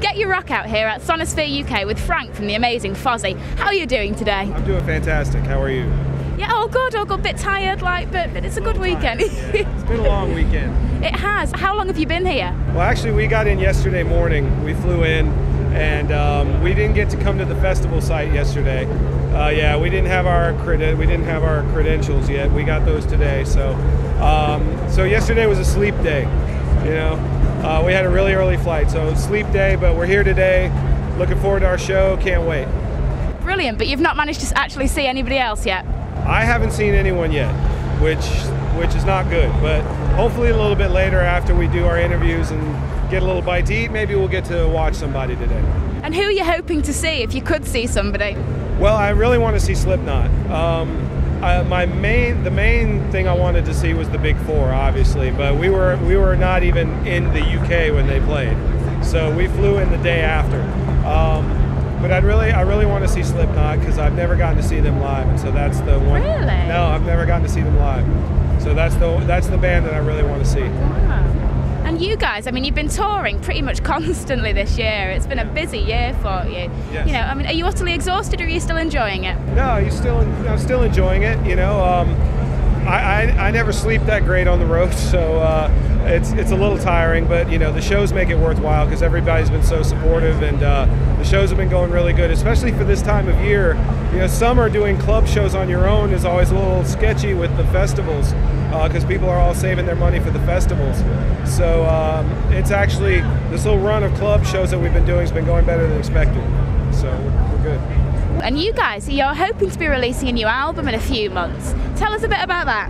Get Your Rock Out here at Sonisphere UK with Frank from the amazing Fozzy. How are you doing today? I'm doing fantastic. How are you? Yeah, all good. A bit tired, but it's a good weekend. Yeah. It's been a long weekend. It has. How long have you been here? Well, actually, we got in yesterday morning. We flew in, and we didn't get to come to the festival site yesterday. Yeah, we didn't have our credentials yet. We got those today. So yesterday was a sleep day. You know, we had a really early flight, so sleep day. But we're here today. Looking forward to our show. Can't wait. Brilliant. But you've not managed to actually see anybody else yet. I haven't seen anyone yet, which is not good. But hopefully a little bit later, after we do our interviews and get a little bite to eat, maybe we'll get to watch somebody today. And who are you hoping to see if you could see somebody? Well, I really want to see Slipknot. The main thing I wanted to see was the Big Four, obviously, but we were not even in the UK when they played, so we flew in the day after. But I really want to see Slipknot because I've never gotten to see them live, and so that's the one. Really? No, I've never gotten to see them live, so that's the band that I really want to see. Wow. And you guys, I mean, you've been touring pretty much constantly this year. It's been a busy year for you. Yes. You know, I mean, are you utterly exhausted or are you still enjoying it? No, I'm still enjoying it. You know, I never sleep that great on the road, so it's a little tiring. But you know, the shows make it worthwhile because everybody's been so supportive, and the shows have been going really good, especially for this time of year. You know, summer doing club shows on your own is always a little sketchy with the festivals because people are all saving their money for the festivals. So it's actually, this little run of club shows that we've been doing has been going better than expected. So we're good. And you guys, you're hoping to be releasing a new album in a few months. Tell us a bit about that.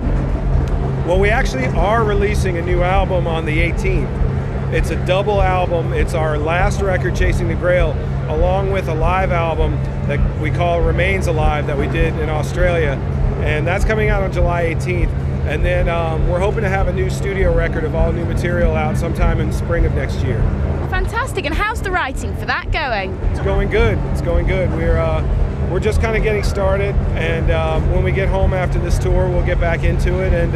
Well, we actually are releasing a new album on the 18th. It's a double album. It's our last record, Chasing the Grail, along with a live album that we call Remains Alive that we did in Australia. And that's coming out on July 18th. And then we're hoping to have a new studio record of all new material out sometime in spring of next year. Fantastic. And how's the writing for that going? It's going good. It's going good. We're just kind of getting started, and when we get home after this tour, we'll get back into it. And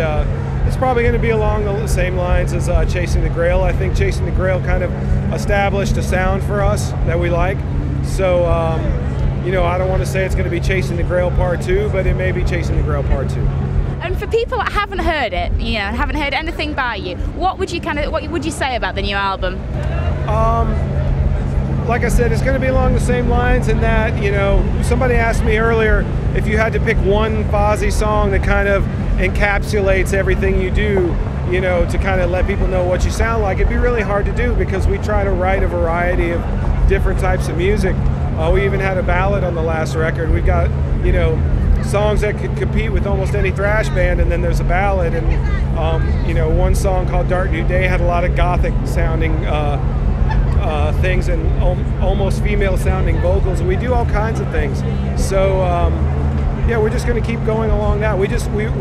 it's probably going to be along the same lines as Chasing the Grail. I think Chasing the Grail kind of established a sound for us that we like. So, you know, I don't want to say it's going to be Chasing the Grail Part 2, but it may be Chasing the Grail Part 2. And for people that haven't heard it, you know, haven't heard anything by you, what would you say about the new album? Like I said, it's going to be along the same lines in that, you know, somebody asked me earlier if you had to pick one Fozzy song that kind of encapsulates everything you do, you know, to kind of let people know what you sound like. It'd be really hard to do because we try to write a variety of different types of music. We even had a ballad on the last record. We've got, you know, songs that could compete with almost any thrash band, and then there's a ballad. And, you know, one song called Dark New Day had a lot of gothic sounding things and almost female sounding vocals. We do all kinds of things. So yeah, we're just going to keep going along that. We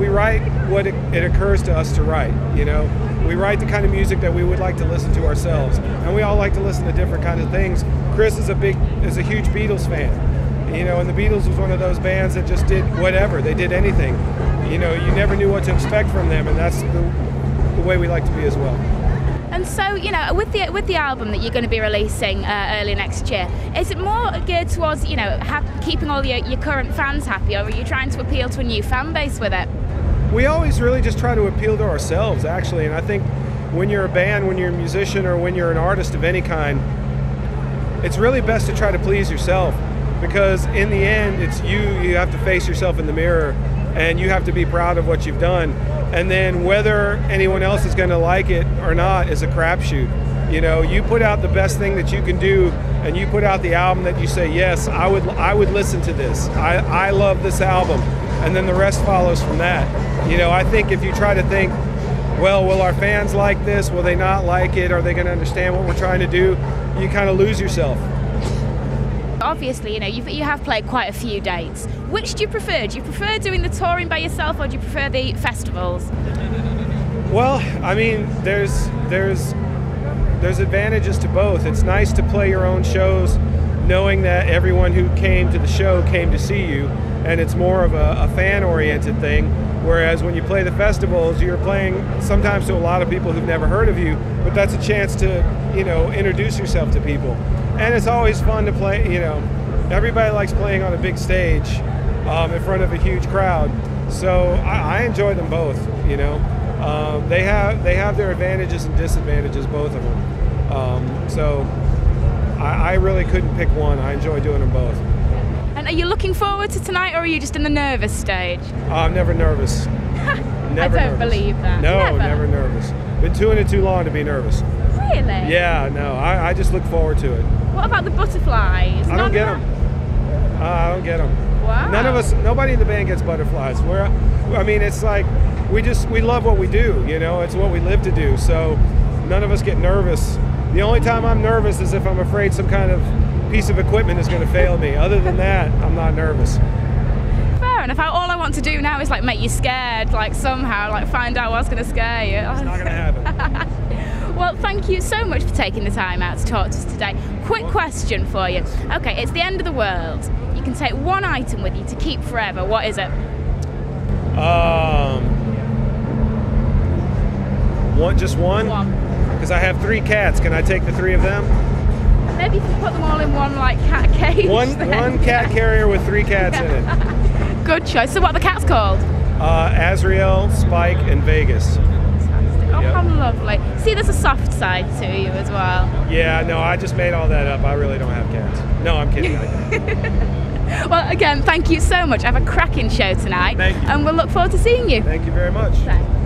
write what it occurs to us to write. You know, we write the kind of music that we would like to listen to ourselves, and we all like to listen to different kinds of things. Chris is a huge Beatles fan. You know, and the Beatles was one of those bands that just did whatever. They did anything. You know, you never knew what to expect from them, and that's the way we like to be as well. And so, you know, with the album that you're going to be releasing early next year, is it more geared towards, you know, keeping all your current fans happy, or are you trying to appeal to a new fan base with it? We always really just try to appeal to ourselves, actually, and I think when you're a band, when you're a musician, or when you're an artist of any kind, it's really best to try to please yourself, because in the end, it's you have to face yourself in the mirror, and you have to be proud of what you've done. And then whether anyone else is going to like it or not is a crapshoot. You know, you put out the best thing that you can do, and you put out the album that you say, yes, I would listen to this. I love this album, and then the rest follows from that. You know, I think if you try to think, well, will our fans like this? Will they not like it? Are they going to understand what we're trying to do? You kind of lose yourself. Obviously, you know, you have played quite a few dates. Which do you prefer? Do you prefer doing the touring by yourself, or do you prefer the festivals? Well, I mean, there's advantages to both. It's nice to play your own shows, knowing that everyone who came to the show came to see you, and it's more of a fan-oriented thing. Whereas when you play the festivals, you're playing sometimes to a lot of people who've never heard of you, but that's a chance to, introduce yourself to people. And it's always fun to play, everybody likes playing on a big stage in front of a huge crowd. So I enjoy them both, They have their advantages and disadvantages, both of them. So I really couldn't pick one. I enjoy doing them both. And are you looking forward to tonight, or are you just in the nervous stage? I'm never nervous. Never I don't believe that. No, never nervous. Been doing it too long to be nervous. Really? Yeah, no, I just look forward to it. What about the butterflies? I don't get them. I don't get them. Wow. Nobody in the band gets butterflies. It's like we love what we do, it's what we live to do. So none of us get nervous. The only time I'm nervous is if I'm afraid some kind of piece of equipment is going to fail me. Other than that, I'm not nervous. Fair enough. All I want to do now is make you scared, somehow, find out what's going to scare you. It's not going to happen. Well, thank you so much for taking the time out to talk to us today. Quick question for you. Okay, it's the end of the world. You can take one item with you to keep forever. What is it? Just one? One. Because I have 3 cats. Can I take the 3 of them? Maybe you can put them all in one cat cage. One cat carrier with 3 cats in it. Good choice. So what are the cats called? Azrael, Spike, and Vegas. Oh, yep. How lovely. See, there's a soft side to you as well. Yeah, no, I just made all that up. I really don't have cats. No, I'm kidding. Well, again, thank you so much. Have a cracking show tonight. Thank you. And we'll look forward to seeing you. Thank you very much. Thanks.